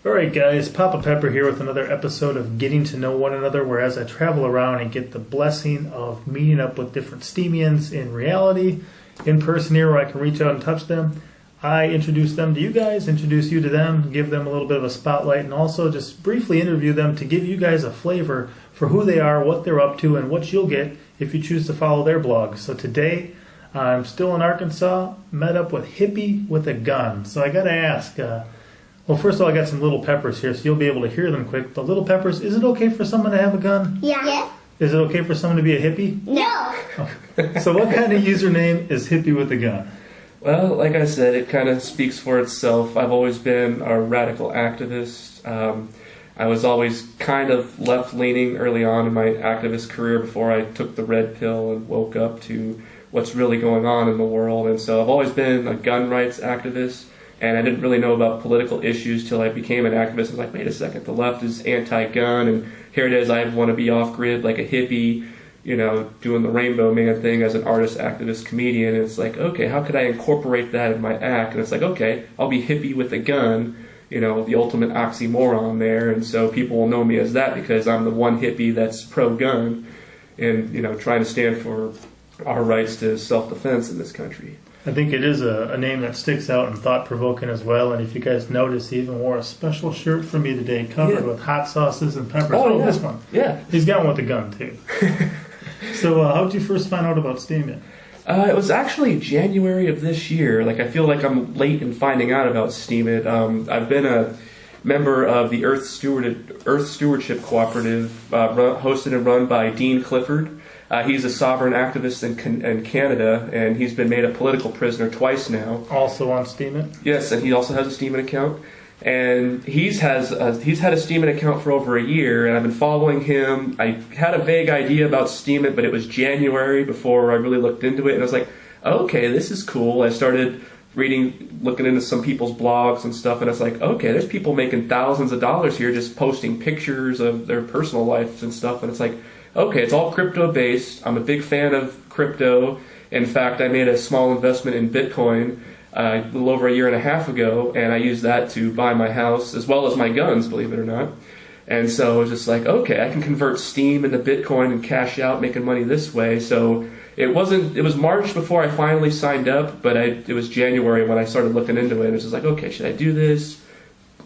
Alright guys, Papa Pepper here with another episode of Getting to Know One Another, where as I travel around and get the blessing of meeting up with different Steamians in reality, in person here where I can reach out and touch them, I introduce them to you guys, introduce you to them, give them a little bit of a spotlight, and also just briefly interview them to give you guys a flavor for who they are, what they're up to, and what you'll get if you choose to follow their blog. So today, I'm still in Arkansas, met up with Hippie-Witha-Gun. So I gotta ask, well, first of all, I got some little peppers here, so you'll be able to hear them quick. The little peppers, is it okay for someone to have a gun? Yeah. Is it okay for someone to be a hippie? No. Okay. So what kind of username is Hippie-Witha-Gun? Well, like I said, it kind of speaks for itself. I've always been a radical activist. I was always kind of left-leaning early on in my activist career before I took the red pill and woke up to what's really going on in the world. And so I've always been a gun rights activist, and I didn't really know about political issues till I became an activist. I was like, wait a second, the left is anti-gun, and here it is, I want to be off-grid like a hippie, you know, doing the Rainbow Man thing as an artist, activist, comedian. And it's like, okay, how could I incorporate that in my act? And it's like, okay, I'll be hippie with a gun, you know, the ultimate oxymoron there. And so people will know me as that because I'm the one hippie that's pro-gun and, you know, trying to stand for our rights to self-defense in this country. I think it is a name that sticks out and thought-provoking as well. And if you guys notice, he even wore a special shirt for me today covered with hot sauces and peppers. Oh, this one. Yeah. He's got one with a gun, too. So how did you first find out about Steam? It was actually January of this year. Like, I feel like I'm late in finding out about Steam It. I've been a member of the Earth Stewardship Cooperative, hosted and run by Dean Clifford. He's a sovereign activist in Canada, and he's been made a political prisoner twice now. Also on Steam It? Yes, and he also has a Steam It account. And he's had a Steam It account for over a year, and I've been following him. I had a vague idea about Steam It, but it was January before I really looked into it, and I was like, okay, this is cool. I started looking into some people's blogs and stuff, and it's like, okay, there's people making thousands of dollars here just posting pictures of their personal lives and stuff, and it's like, okay, it's all crypto-based. I'm a big fan of crypto. In fact, I made a small investment in Bitcoin a little over a year and a half ago, and I used that to buy my house as well as my guns, believe it or not. And so it was just like, okay, I can convert Steam into Bitcoin and cash out, making money this way. So it was March before I finally signed up, but it was January when I started looking into it. It was just like, okay, should I do this?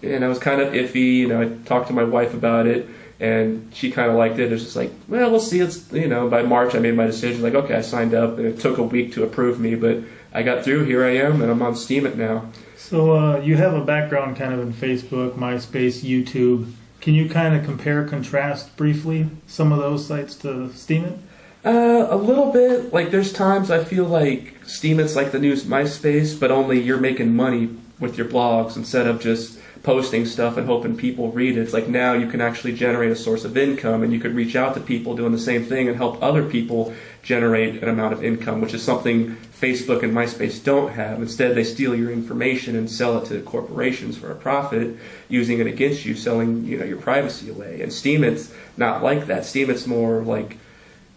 And I was kind of iffy. You know, I talked to my wife about it, and she kind of liked it. It was just like, well, we'll see. By March I made my decision. Like, okay, I signed up, and it took a week to approve me, but I got through. Here I am, and I'm on Steam It now. So you have a background kind of in Facebook, MySpace, YouTube. Can you kind of compare, contrast briefly some of those sites to Steam It? A little bit. Like, there's times I feel like Steam It's like the new MySpace, but only you're making money with your blogs instead of just posting stuff and hoping people read it. It's like now you can actually generate a source of income, and you could reach out to people doing the same thing and help other people generate an amount of income, which is something Facebook and MySpace don't have. Instead, they steal your information and sell it to corporations for a profit, using it against you, selling your privacy away. And Steam It's not like that. Steam It's more like,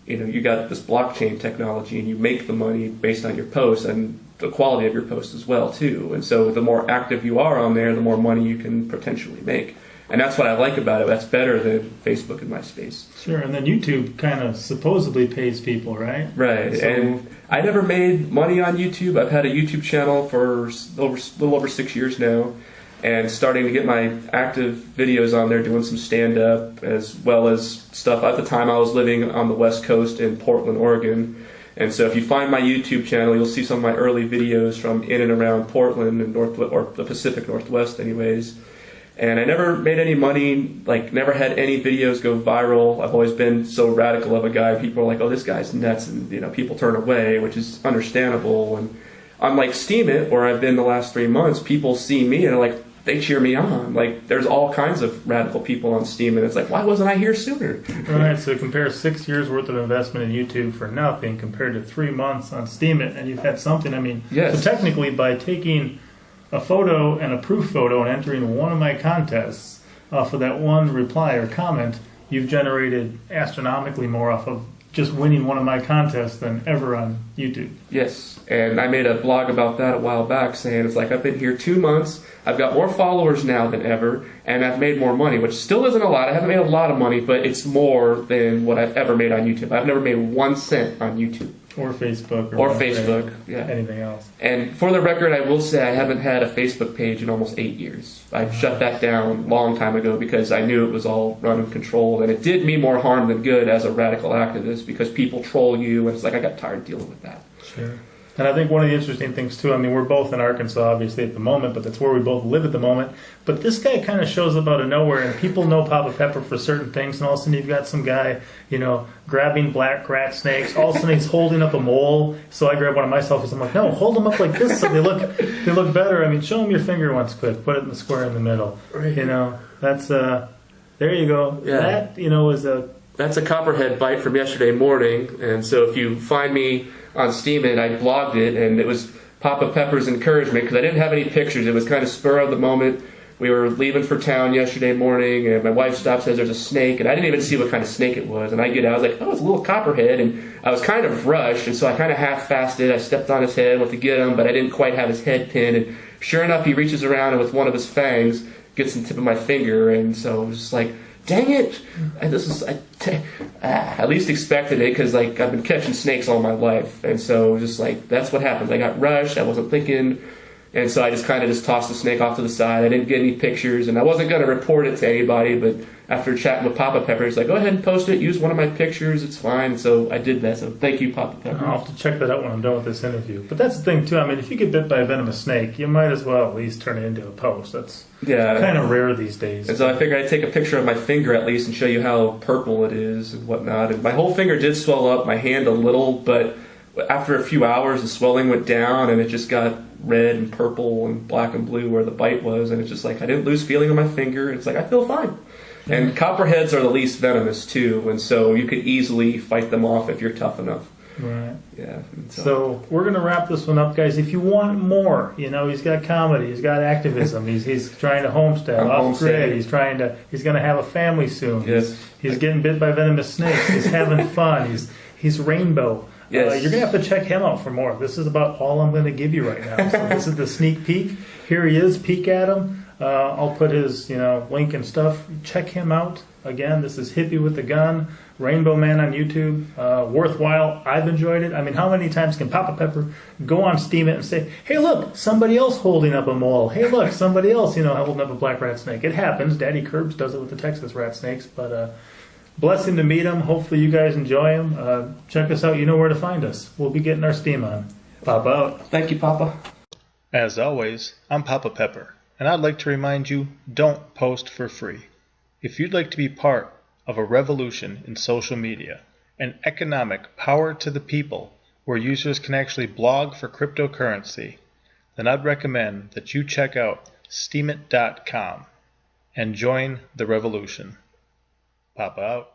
you got this blockchain technology, and you make the money based on your posts and the quality of your posts as well too. And so the more active you are on there, the more money you can potentially make. And that's what I like about it. That's better than Facebook and MySpace. Sure, and then YouTube kind of supposedly pays people, right? Right, so, and I never made money on YouTube. I've had a YouTube channel for a little over 6 years now, and starting to get my active videos on there, doing some stand-up, as well as stuff. At the time, I was living on the West Coast in Portland, Oregon. And so if you find my YouTube channel, you'll see some of my early videos from in and around Portland and or the Pacific Northwest anyways. And I never made any money, like never had any videos go viral. I've always been so radical of a guy. People are like, oh, this guy's nuts, and people turn away, which is understandable. And unlike Steam It, where I've been the last 3 months, people see me and are like, they cheer me on. Like, there's all kinds of radical people on Steam, and it's like, why wasn't I here sooner? All right, so compare 6 years worth of investment in YouTube for nothing compared to 3 months on Steam It, and you've had something. I mean, yes. So technically, by taking a photo and a proof photo and entering one of my contests for that one reply or comment, you've generated astronomically more off of just winning one of my contests than ever on YouTube. Yes, and I made a blog about that a while back saying it's like I've been here 2 months, I've got more followers now than ever, and I've made more money, which still isn't a lot. I haven't made a lot of money, but it's more than what I've ever made on YouTube. I've never made 1 cent on YouTube. Or Facebook. Or Facebook, yeah. Anything else. And for the record, I will say I haven't had a Facebook page in almost 8 years. I shut that down a long time ago because I knew it was all run and controlled, and it did me more harm than good as a radical activist because people troll you, and it's like I got tired of dealing with that. Sure. And I think one of the interesting things, too, I mean, we're both in Arkansas, obviously, at the moment, but that's where we both live at the moment. But this guy kind of shows up out of nowhere, and people know Papa Pepper for certain things, and all of a sudden you've got some guy, grabbing black rat snakes. All of a sudden he's holding up a mole. So I grab one of my selfies. I'm like, no, hold them up like this so they look better. I mean, show them your finger once quick. Put it in the square in the middle. Right. That's, there you go. Yeah. That, is a... That's a copperhead bite from yesterday morning, and so if you find me on Steemit, I blogged it, and it was Papa Pepper's encouragement, because I didn't have any pictures. It was kind of spur of the moment. We were leaving for town yesterday morning, and my wife stops, says there's a snake, and I didn't even see what kind of snake it was, and I get out, I was like, oh, it's a little copperhead, and I was kind of rushed, and so I kind of half-fasted. I stepped on his head, went to get him, but I didn't quite have his head pinned, and sure enough, he reaches around, and with one of his fangs, gets the tip of my finger, and so it was just like, dang it! And I at least expected it because I've been catching snakes all my life, and so it was just like that's what happened. I got rushed. I wasn't thinking, and so I just kind of tossed the snake off to the side. I didn't get any pictures, and I wasn't going to report it to anybody. But after chatting with Papa Pepper, he's like, "Go ahead and post it. Use one of my pictures. It's fine." So I did that. So thank you, Papa Pepper. I'll have to check that out when I'm done with this interview. But that's the thing too. I mean, if you get bit by a venomous snake, you might as well at least turn it into a post. That's kind of rare these days. And so I figured I'd take a picture of my finger at least and show you how purple it is and whatnot. And my whole finger did swell up, my hand a little, but after a few hours the swelling went down and it just got red and purple and black and blue where the bite was, and it's just like I didn't lose feeling in my finger. It's like I feel fine. And copperheads are the least venomous too, and so you could easily fight them off if you're tough enough. Right. Yeah. So we're going to wrap this one up, guys. If you want more, he's got comedy, he's got activism, he's trying to homestead, off grid, he's going to have a family soon. Yes. He's getting bit by venomous snakes. He's having fun. He's rainbow. Yes. You're going to have to check him out for more. This is about all I'm going to give you right now. So this is the sneak peek. Here he is. Peek at him. I'll put his link and stuff. Check him out. Again, this is Hippie-Witha-Gun, Rainbow Man on YouTube. Worthwhile. I've enjoyed it. I mean, how many times can Papa Pepper go on Steemit and say, hey, look, somebody else holding up a mole. Hey, look, somebody else, holding up a black rat snake. It happens. Daddy Curbs does it with the Texas rat snakes. But blessing to meet him. Hopefully you guys enjoy him. Check us out. You know where to find us. We'll be getting our steam on. Papa out. Thank you, Papa. As always, I'm Papa Pepper, and I'd like to remind you, don't post for free. If you'd like to be part of a revolution in social media, an economic power to the people where users can actually blog for cryptocurrency, then I'd recommend that you check out steemit.com and join the revolution. Papa out.